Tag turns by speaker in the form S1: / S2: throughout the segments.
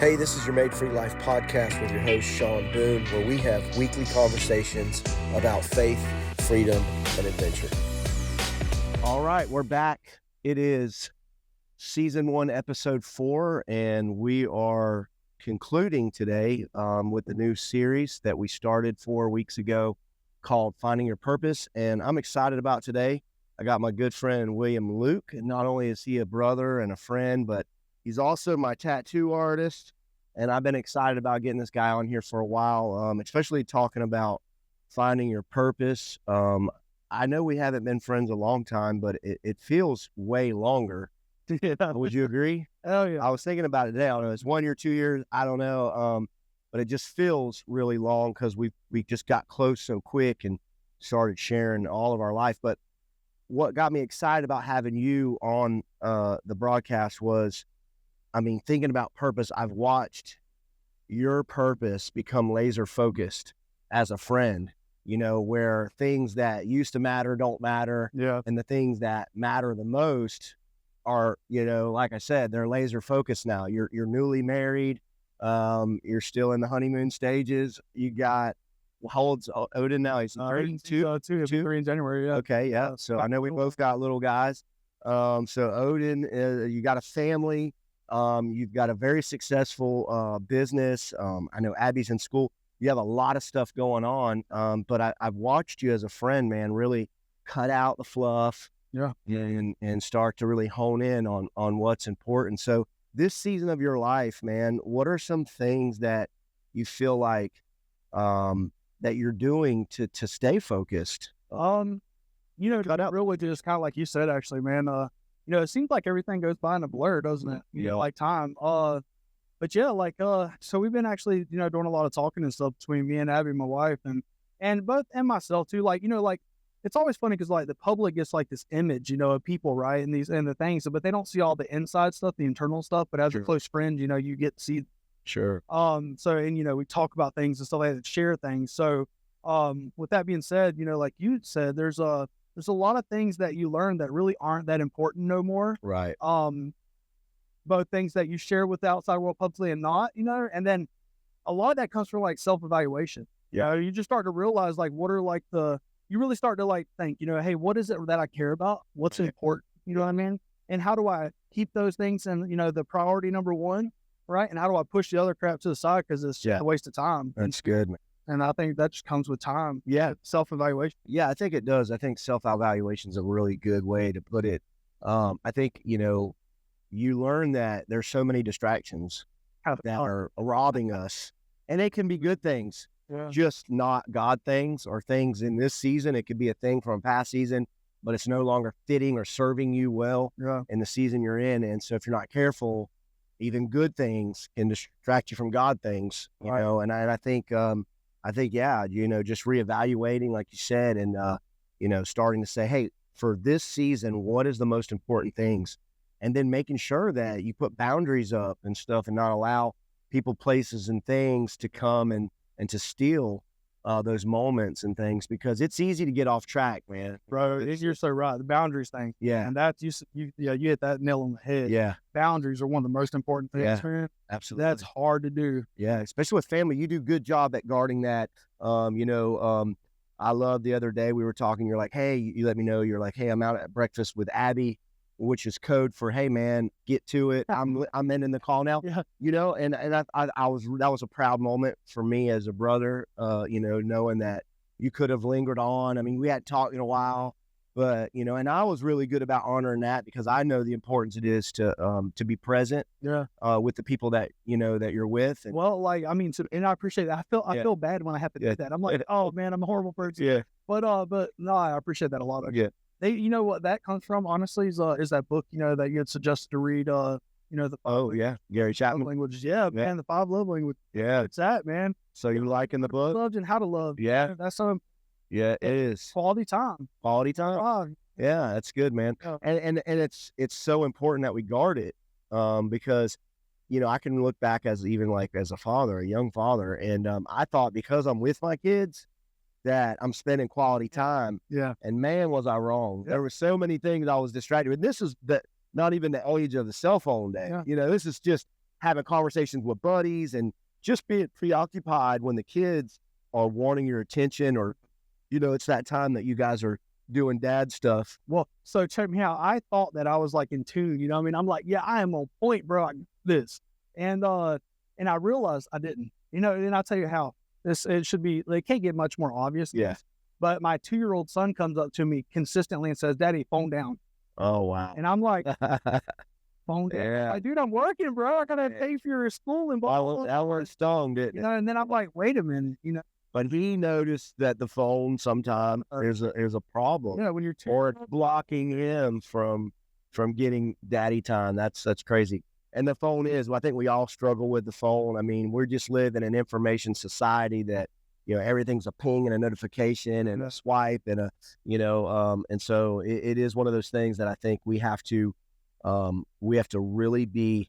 S1: Hey, this is your Made Free Life podcast with your host, Shawn Boone, where we have weekly conversations about faith, freedom, and adventure. All right, we're back. It is season 1, episode 4, and we are concluding today with the new series that we started 4 weeks ago called Finding Your Purpose. And I'm excited about today. I got my good friend, William Luke, and not only is he a brother and a friend, but he's also my tattoo artist, and I've been excited about getting this guy on here for a while, especially talking about finding your purpose. I know we haven't been friends a long time, but it feels way longer.
S2: Yeah.
S1: Would you agree?
S2: Oh, yeah.
S1: I was thinking about it today. I don't know. It's 1 year, 2 years. I don't know. But it just feels really long because we just got close so quick and started sharing all of our life. But what got me excited about having you on the broadcast was, thinking about purpose. I've watched your purpose become laser focused as a friend, where things that used to matter don't matter.
S2: Yeah.
S1: And the things that matter the most are, like I said, they're laser focused now. You're newly married. You're still in the honeymoon stages. You got, how old's Odin now? He's
S2: 32, 3 in January. Yeah.
S1: Okay. Yeah. So I know we both got little guys. So Odin, you got a family. You've got a very successful business. I know Abby's in school. You have a lot of stuff going on. But I've watched you as a friend, man, really cut out the fluff.
S2: Yeah.
S1: And start to really hone in on what's important. So this season of your life, man, what are some things that you feel like that you're doing to stay focused?
S2: Really just kind of like you said, actually, man, it seems like everything goes by in a blur, doesn't it? Like time. But yeah, so we've been actually, doing a lot of talking and stuff between me and Abby, my wife, and myself too. It's always funny because the public gets this image, of people, right? And the things, but they don't see all the inside stuff, the internal stuff. But as a close friend, you get to see.
S1: Sure.
S2: We talk about things and stuff like that, share things. So, with that being said, like you said, there's a lot of things that you learn that really aren't that important no more.
S1: Right.
S2: Both things that you share with the outside world publicly and not, and then a lot of that comes from self-evaluation.
S1: Yeah.
S2: You just start to realize what are you really start to think, hey, what is it that I care about? What's important? You know what I mean? And how do I keep those things in, the priority number one, right? And how do I push the other crap to the side because it's just a waste of time?
S1: That's good, man.
S2: And I think that just comes with time.
S1: Yeah.
S2: Self-evaluation.
S1: Yeah, I think it does. I think self-evaluation is a really good way to put it. I think, you learn that there's so many distractions that are robbing us, and they can be good things.
S2: Yeah.
S1: Just not God things or things in this season. It could be a thing from a past season, but it's no longer fitting or serving you well in the season you're in. And so if you're not careful, even good things can distract you from God things, you know, and I think, just reevaluating, like you said, and, starting to say, hey, for this season, what is the most important things? And then making sure that you put boundaries up and stuff and not allow people, places, and things to come and to steal those moments and things, because it's easy to get off track, man.
S2: Bro, you're so right. The boundaries thing.
S1: Yeah.
S2: And that's, you hit that nail on the head.
S1: Yeah.
S2: Boundaries are one of the most important things, man.
S1: Absolutely.
S2: That's hard to do.
S1: Yeah. Especially with family. You do a good job at guarding that. I love the other day we were talking, you're like, hey, you let me know, you're like, hey, I'm out at breakfast with Abby, which is code for, hey man, get to it. I'm ending the call now.
S2: Yeah.
S1: And that was a proud moment for me as a brother, knowing that you could have lingered on. We hadn't talked in a while, but, and I was really good about honoring that because I know the importance it is to be present with the people that, that you're with. And,
S2: and I appreciate that. I feel bad when I have to do that. I'm like, oh man, I'm a horrible person.
S1: Yeah.
S2: But no, I appreciate that a lot.
S1: Yeah.
S2: What that comes from, honestly, is that book, that you had suggested to read, the
S1: Gary Chapman
S2: languages. Yeah, man, the 5 love languages.
S1: Yeah.
S2: It's that, man.
S1: So you liking the book?
S2: Love and how to love.
S1: Yeah.
S2: That's some
S1: it is
S2: quality time.
S1: Yeah, that's good, man.
S2: Yeah.
S1: And it's so important that we guard it, because, I can look back as a father, a young father, and I thought because I'm with my kids that I'm spending quality time.
S2: Yeah.
S1: And man, was I wrong. There were so many things I was distracted with. This is not even the age of the cell phone day.
S2: Yeah.
S1: This is just having conversations with buddies and just being preoccupied when the kids are wanting your attention, or, it's that time that you guys are doing dad stuff.
S2: Well, so check me out. I thought that I was like in tune, you know what I mean? I'm like, yeah, I am on point, bro. I got this. And I realized I didn't, and I'll tell you how it should be. It can't get much more obvious.
S1: Yeah.
S2: But my 2-year-old son comes up to me consistently and says, "Daddy, phone down."
S1: Oh, wow.
S2: And I'm like, phone down.
S1: Yeah.
S2: Like, dude, I'm working, bro. I got to pay for your school and blah, blah, blah.
S1: That word stung, didn't it?
S2: And then I'm like, wait a minute,
S1: But he noticed that the phone sometimes is a problem.
S2: Yeah, when you're
S1: or it's blocking him from getting daddy time. That's crazy. And the phone is, well, I think we all struggle with the phone. I mean, we're just living in an information society that, everything's a ping and a notification and a swipe and and so it is one of those things that I think we have to really be,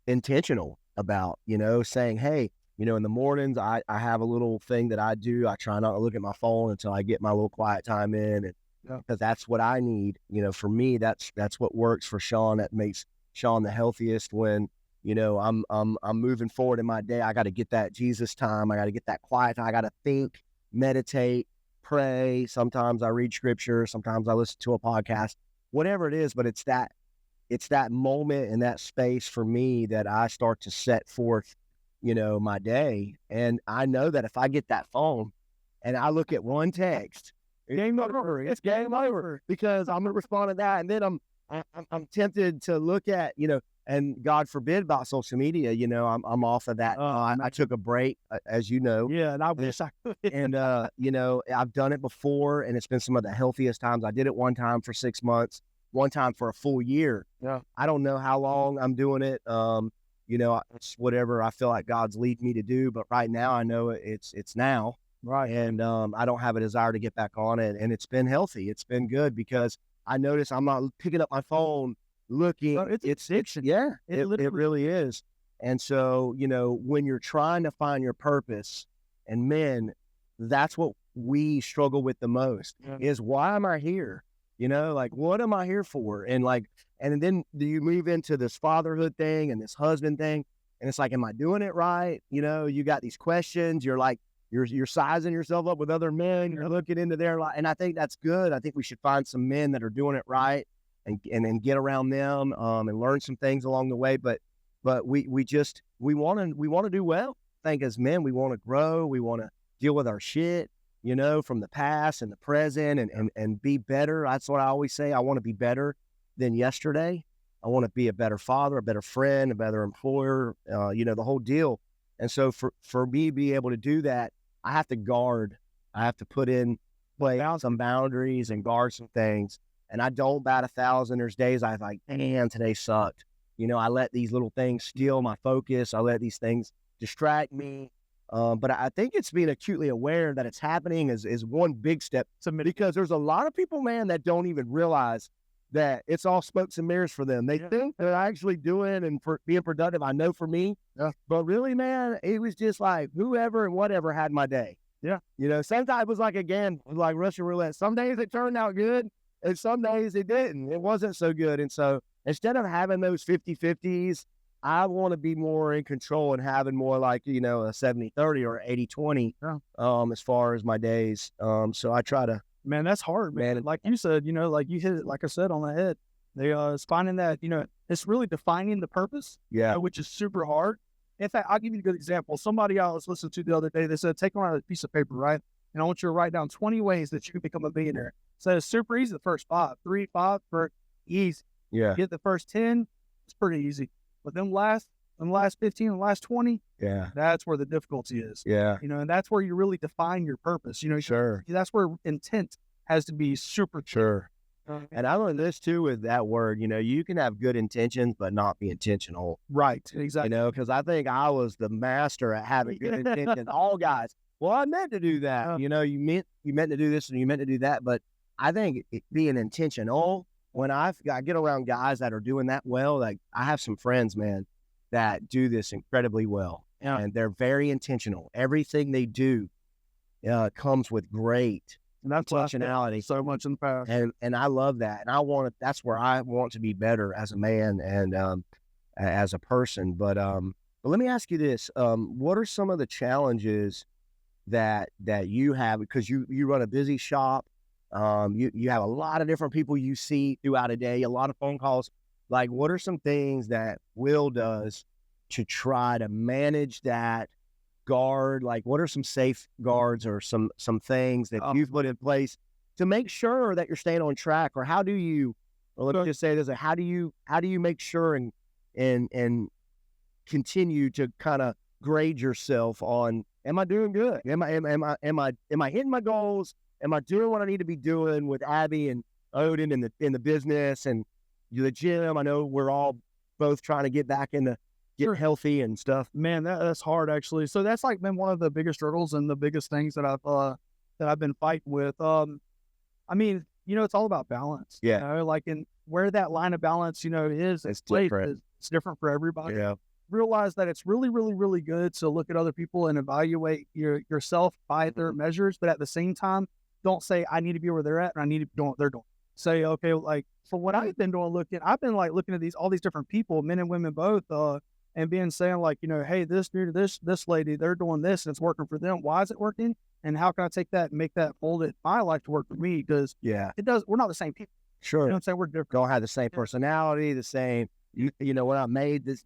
S1: intentional about, saying, hey, in the mornings, I have a little thing that I do. I try not to look at my phone until I get my little quiet time in, and because that's what I need. For me, that's what works for Shawn. That makes Shawn the healthiest. When I'm moving forward in my day, I got to get that Jesus time. I got to get that quiet time. I got to think, meditate, pray. Sometimes I read scripture. Sometimes I listen to a podcast. Whatever it is, but it's that moment and that space for me that I start to set forth my day. And I know that if I get that phone and I look at one text, game over. It's game over, because I'm gonna respond to that, and then I'm tempted to look at and God forbid about social media. I'm off of that. I took a break, as you know.
S2: Yeah, and I wish I could.
S1: And I've done it before, and it's been some of the healthiest times. I did it one time for 6 months, one time for a full year.
S2: Yeah,
S1: I don't know how long I'm doing it. It's whatever I feel like God's leading me to do. But right now, I know it's now.
S2: Right.
S1: And I don't have a desire to get back on it. And it's been healthy. It's been good, because I notice I'm not picking up my phone, looking.
S2: It's addiction.
S1: Yeah, it really is. And so, when you're trying to find your purpose, and men, that's what we struggle with the most, is why am I here? What am I here for? And then do you move into this fatherhood thing and this husband thing? And it's like, am I doing it right? You got these questions. You're like, you're sizing yourself up with other men. You're looking into their life. And I think that's good. I think we should find some men that are doing it right and then get around them and learn some things along the way. But we want to do well. I think as men, we want to grow. We want to deal with our shit, from the past and the present, and be better. That's what I always say. I want to be better than yesterday. I want to be a better father, a better friend, a better employer, the whole deal. And so for me to be able to do that, I have to guard. I have to play out some boundaries and guard some things. And I don't bat 1,000. There's days I like, man, today sucked. I let these little things steal my focus. I let these things distract me. But I think it's being acutely aware that it's happening is one big step to me, because there's a lot of people, man, that don't even realize that it's all smokes and mirrors for them. They think they're actually doing and being productive. I know for me, but really, man, it was just like whoever and whatever had my day.
S2: Yeah.
S1: Sometimes it was like Russian roulette. Some days it turned out good, and some days it didn't. It wasn't so good. And so instead of having those 50-50s, I want to be more in control and having more like, a 70-30 or 80-20 as far as my days. So I try to.
S2: Man, that's hard, man. Like you said, like you hit it, like I said, on the head. It's finding that, it's really defining the purpose, which is super hard. In fact, I'll give you a good example. Somebody I was listening to the other day, they said, take around a piece of paper, right? And I want you to write down 20 ways that you can become a billionaire. So it's super easy. The first 5, 3, 5, easy.
S1: Yeah.
S2: Get the first 10, it's pretty easy. But them last 15, the last 20, that's where the difficulty is.
S1: Yeah.
S2: And that's where you really define your purpose.
S1: Sure.
S2: That's where intent has to be super.
S1: Sure. And I learned this too with that word, you can have good intentions, but not be intentional.
S2: Right. Exactly.
S1: Because I think I was the master at having good intentions. All guys, well, I meant to do that. You meant to do this and you meant to do that. But I think being intentional, when I get around guys that are doing that well, like I have some friends, man, that do this incredibly well. Yeah. And they're very intentional. Everything they do comes with great intentionality.
S2: So much in the past.
S1: And I love that. And that's where I want to be better as a man. And as a person. But let me ask you this: what are some of the challenges that you have, because you run a busy shop? You have a lot of different people you see throughout a day, a lot of phone calls. Like, what are some things that Will does to try to manage that guard? Like, what are some safeguards or some things that you've put in place to make sure that you're staying on track? Or how do you, or let me just say this, how do you make sure and continue to kind of grade yourself on, am I doing good? Am I hitting my goals? Am I doing what I need to be doing with Abby and Odin in the business and the gym? I know we're all both trying to get back into get healthy and stuff.
S2: Man, that's hard actually. So that's like been one of the biggest struggles and the biggest things that I've been fighting with. I mean, it's all about balance.
S1: Yeah.
S2: Like, and where that line of balance, is,
S1: it's different.
S2: It's different for everybody.
S1: Yeah.
S2: Realize that it's really, really, really good to look at other people and evaluate yourself by their measures, but at the same time, don't say I need to be where they're at and I need to be doing what they're doing. Say, okay, like for what I've been doing, I've been like looking at all these different people, men and women both, and saying like, hey, this dude, this lady, they're doing this and it's working for them. Why is it working? And how can I take that and make that mold it my life to work for me? Because we're not the same people.
S1: Sure.
S2: You know what I'm saying? We're different.
S1: Don't have the same personality, the same, when I made this,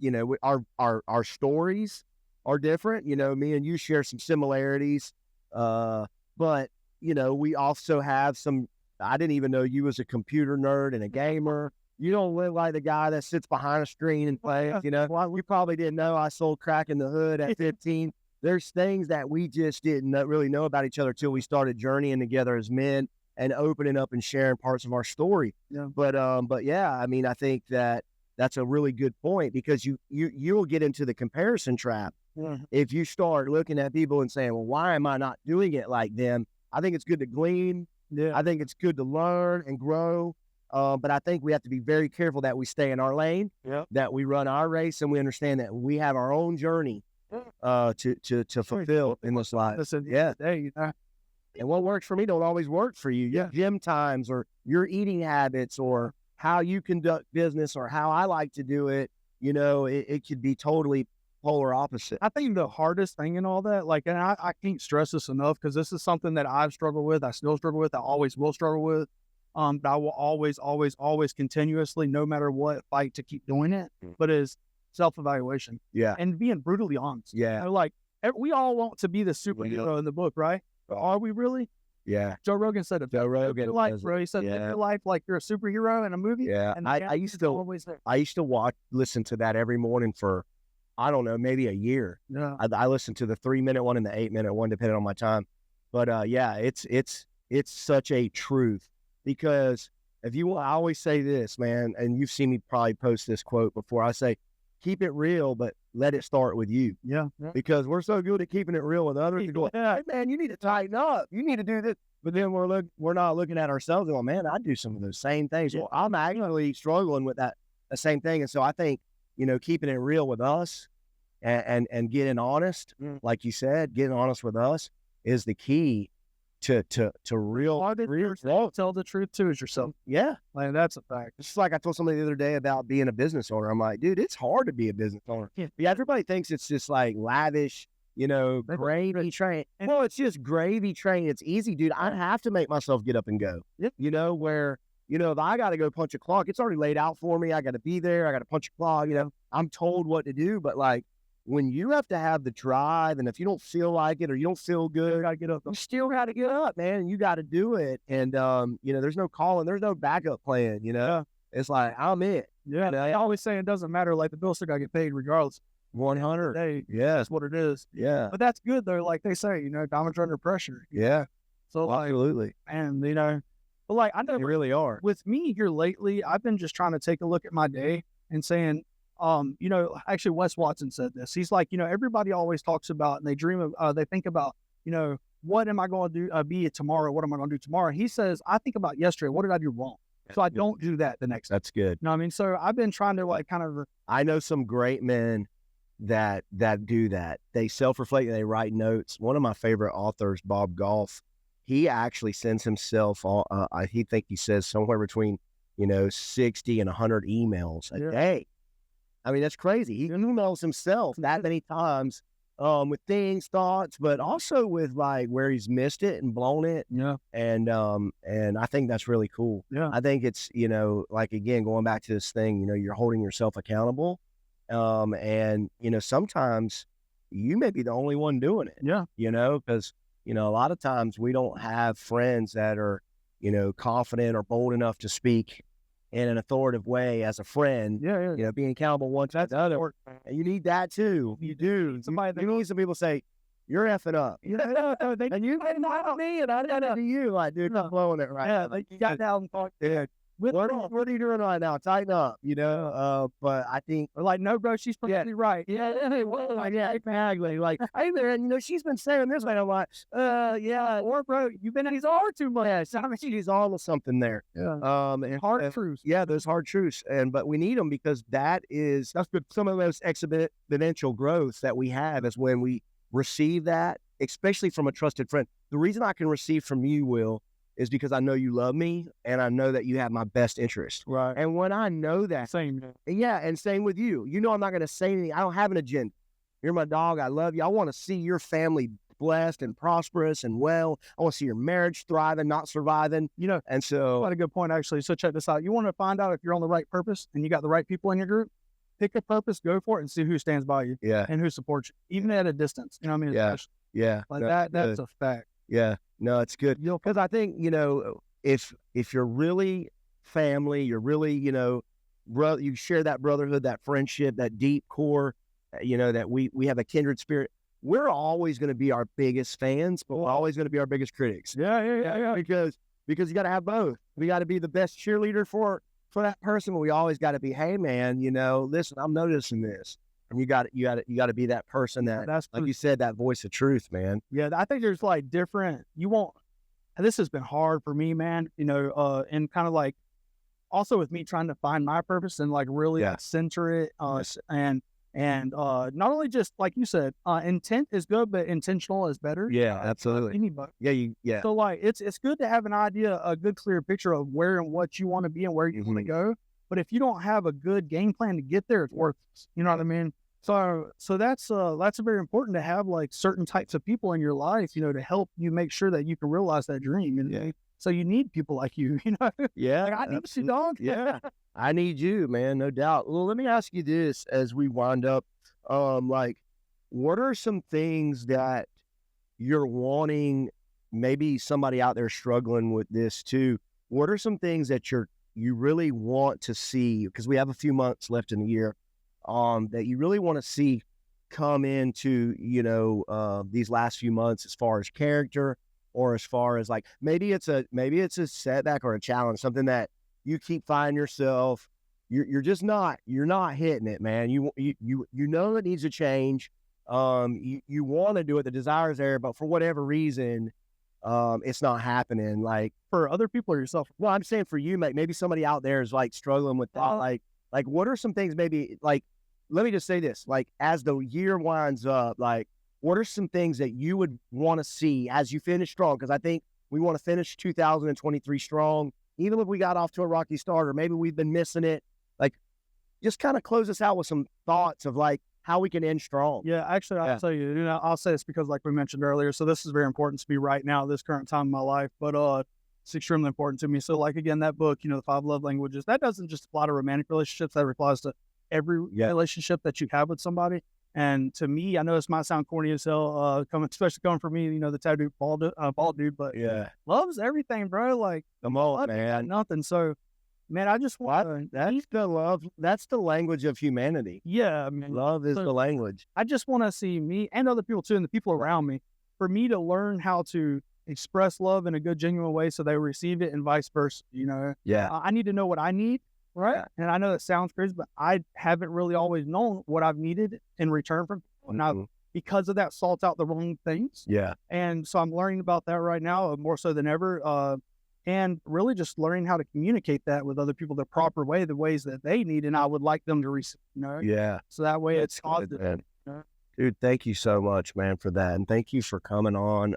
S1: our stories are different. Me and you share some similarities. But we also have some, I didn't even know you was a computer nerd and a gamer. You don't look like the guy that sits behind a screen and plays, Well, you probably didn't know I sold crack in the hood at 15. There's things that we just didn't really know about each other till we started journeying together as men and opening up and sharing parts of our story.
S2: Yeah.
S1: But yeah, I mean, I think that's a really good point, because you'll get into the comparison trap.
S2: Yeah.
S1: If you start looking at people and saying, well, why am I not doing it like them? I think it's good to glean.
S2: Yeah.
S1: I think it's good to learn and grow. But I think we have to be very careful that we stay in our lane, that we run our race, and we understand that we have our own journey to fulfill in this life.
S2: Listen,
S1: and what works for me don't always work for you. Your gym times or your eating habits or how you conduct business or how I like to do it, it could be totally polar opposite.
S2: I think the hardest thing in all that, and I can't stress this enough, because this is something that I've struggled with, I still struggle with, I always will struggle with. But I will always, always, always continuously, no matter what, fight to keep doing it. But is self-evaluation.
S1: Yeah.
S2: And being brutally honest.
S1: Yeah.
S2: We all want to be the superhero in the book, right? But are we really?
S1: Yeah.
S2: Joe Rogan said it.
S1: Joe Rogan.
S2: He said, live your life like you're a superhero in a movie.
S1: Yeah.
S2: And
S1: I used to listen to that every morning for, I don't know, maybe a year.
S2: Yeah.
S1: I listened to the 3-minute one and the 8-minute one, depending on my time. But it's such a truth, because I always say this, man, and you've seen me probably post this quote before. I say, keep it real, but let it start with you.
S2: Yeah.
S1: Because we're so good at keeping it real with others. We go, hey, man, you need to tighten up. You need to do this. But then we're not looking at ourselves and going, man, I do some of those same things. Well, I'm actually struggling with the same thing. And so I think, keeping it real with us and getting honest, like you said, getting honest with us is the key to real
S2: tell the truth too as yourself.
S1: Yeah.
S2: That's a fact.
S1: It's like I told somebody the other day about being a business owner. I'm like, dude, it's hard to be a business owner. Yeah. Everybody thinks it's just like lavish, gravy train. Well, it's just gravy train. It's easy, dude. I have to make myself get up and go.
S2: Yep.
S1: Where, if I got to go punch a clock, it's already laid out for me. I got to be there. I got to punch a clock. I'm told what to do. But when you have to have the drive, and if you don't feel like it or you don't feel good,
S2: you gotta get up.
S1: You still got to get up, man. You got to do it. And, there's no calling. There's no backup plan, It's like, I'm it.
S2: Yeah. I always say it doesn't matter. Like, the bill still got to get paid regardless.
S1: 100.
S2: Hey,
S1: yeah.
S2: That's what it is.
S1: Yeah.
S2: But that's good, though. Like they say, diamonds are under pressure.
S1: Yeah.
S2: So,
S1: absolutely.
S2: And, but I know
S1: they really are.
S2: With me here lately, I've been just trying to take a look at my day and saying, actually Wes Watson said this. He's like, everybody always talks about, and they dream of, they think about, what am I going to do, be tomorrow? What am I going to do tomorrow? He says, I think about yesterday. What did I do wrong? So I don't do that the next day.
S1: That's good.
S2: You know what I mean? So I've been trying to
S1: I know some great men that do that. They self-reflect and they write notes. One of my favorite authors, Bob Goff, he actually sends himself, he says somewhere between, 60 and 100 emails a day. I mean, that's crazy. He knows himself that many times with things, thoughts, but also with like where he's missed it and blown it.
S2: Yeah.
S1: And I think that's really cool.
S2: Yeah.
S1: I think it's, like, again, going back to this thing, you're holding yourself accountable. And, sometimes you may be the only one doing it.
S2: Yeah.
S1: Because, a lot of times we don't have friends that are, confident or bold enough to speak in an authoritative way as a friend.
S2: Yeah.
S1: Being accountable one to the other. And you need that too. You do.
S2: Somebody
S1: You need some people say, "You're effing up." And you
S2: did not me, and I did
S1: to you, like, dude, I'm blowing it right
S2: Yeah,
S1: now.
S2: like you got down and talked.
S1: Dude, what are you doing right now? Tighten up, but I think,
S2: Like, no, bro, she's perfectly right.
S1: exactly. Like, hey there, and she's been saying this, and I'm like, yeah,
S2: Or, bro, you've been in these are too much.
S1: yeah, I mean, she's on to something there.
S2: Yeah.
S1: And
S2: Hard truths.
S1: yeah, those hard truths, but we need them because that's good. Some of those exponential growth that we have is when we receive that, especially from a trusted friend. The reason I can receive from you, Will, is because I know you love me and I know that you have my best interest.
S2: Right.
S1: And when I know that,
S2: Same.
S1: and same with you. I'm not going to say anything. I don't have an agenda. You're my dog. I love you. I want to see your family blessed and prosperous and well. I want to see your marriage thriving, not surviving. And so,
S2: Quite a good point, actually. So check this out. You want to find out if you're on the right purpose and you got the right people in your group. Pick a purpose, go for it, and see who stands by you.
S1: Yeah.
S2: And who supports you, even at a distance. You know what I mean?
S1: Yeah. Yeah.
S2: Like
S1: No,
S2: that's a fact.
S1: Yeah. No, it's good. Because I think, if you're really family, you're really, brother, you share that brotherhood, that friendship, that deep core, that we have a kindred spirit. We're always going to be our biggest fans, but we're always going to be our biggest critics.
S2: Yeah.
S1: Because you got to have both. We got to be the best cheerleader for that person, but we always got to be, hey man, listen, I'm noticing this. And you got to be that person that's, like you said, that voice of truth, man.
S2: Yeah, I think there's like different. And this has been hard for me, man. And kind of like also with me trying to find my purpose and like really center it. And not only just like you said, intent is good, but intentional is better.
S1: Yeah, absolutely.
S2: Anybody.
S1: Yeah.
S2: So like it's good to have an idea, a good clear picture of where and what you want to be and where you want to go. But if you don't have a good game plan to get there, it's worthless. You know what I mean? So that's very important to have like certain types of people in your life, to help you make sure that you can realize that dream. And so you need people like you,
S1: Yeah.
S2: Like, I need you, dog.
S1: Yeah. I need you, man, no doubt. Well, let me ask you this as we wind up. Like, what are some things that you're wanting, maybe somebody out there struggling with this too? What are some things that you really want to see? Because we have a few months left in the year. That you really want to see come into, these last few months as far as character, or as far as like, maybe it's a setback or a challenge, something that you keep finding yourself, you're not hitting it, man. You know it needs to change. You want to do it. The desire is there, but for whatever reason, it's not happening. Like,
S2: For other people or yourself?
S1: well, I'm saying for you, maybe somebody out there is like struggling with that. Like what are some things, maybe, like, let me just say this, like, as the year winds up, like, what are some things that you would want to see as you finish strong? Because I think we want to finish 2023 strong, even if we got off to a rocky start, or maybe we've been missing it. Like, just kind of close us out with some thoughts of like how we can end strong.
S2: Yeah, actually, I'll tell you, I'll say this because like we mentioned earlier, so this is very important to me right now, this current time in my life, but it's extremely important to me. So like, again, that book, the 5 love languages, that doesn't just apply to romantic relationships, that applies to every relationship that you have with somebody. And to me, I know this might sound corny as hell, especially coming from me, the tattooed bald dude, but love's everything, bro. Like,
S1: Come on, man.
S2: Nothing. So, man, I just want
S1: that's the love. That's the language of humanity.
S2: Yeah, I mean,
S1: love is the language.
S2: I just want to see me and other people too, and the people around me, for me to learn how to express love in a good, genuine way, so they receive it, and vice versa. I need to know what I need. Right. Yeah. And I know that sounds crazy, but I haven't really always known what I've needed in return from people. And I've, because of that, sought out the wrong things.
S1: Yeah.
S2: And so I'm learning about that right now, more so than ever. And really just learning how to communicate that with other people the proper way, the ways that they need, and I would like them to receive,
S1: Yeah.
S2: So that way it's positive.
S1: Dude, thank you so much, man, for that. And thank you for coming on.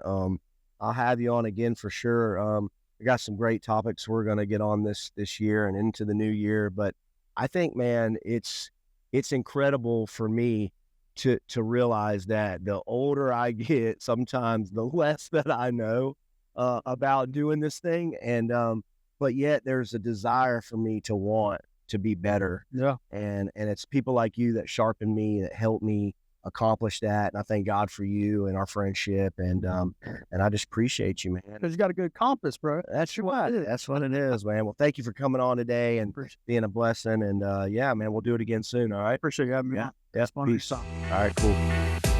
S1: I'll have you on again for sure. We got some great topics we're going to get on this year and into the new year. But I think, man, it's it's incredible for me to realize that the older I get, sometimes the less that I know about doing this thing. And but yet there's a desire for me to want to be better.
S2: Yeah.
S1: And it's people like you that sharpen me, that help me accomplish that. And I thank God for you and our friendship. And I just appreciate you, man.
S2: Because you got a good compass, bro.
S1: That's what it is, man. Well, thank you for coming on today and being a blessing. And yeah, man, we'll do it again soon. All right.
S2: Appreciate you having me.
S1: Yeah.
S2: That's fun.
S1: Peace. All right, cool.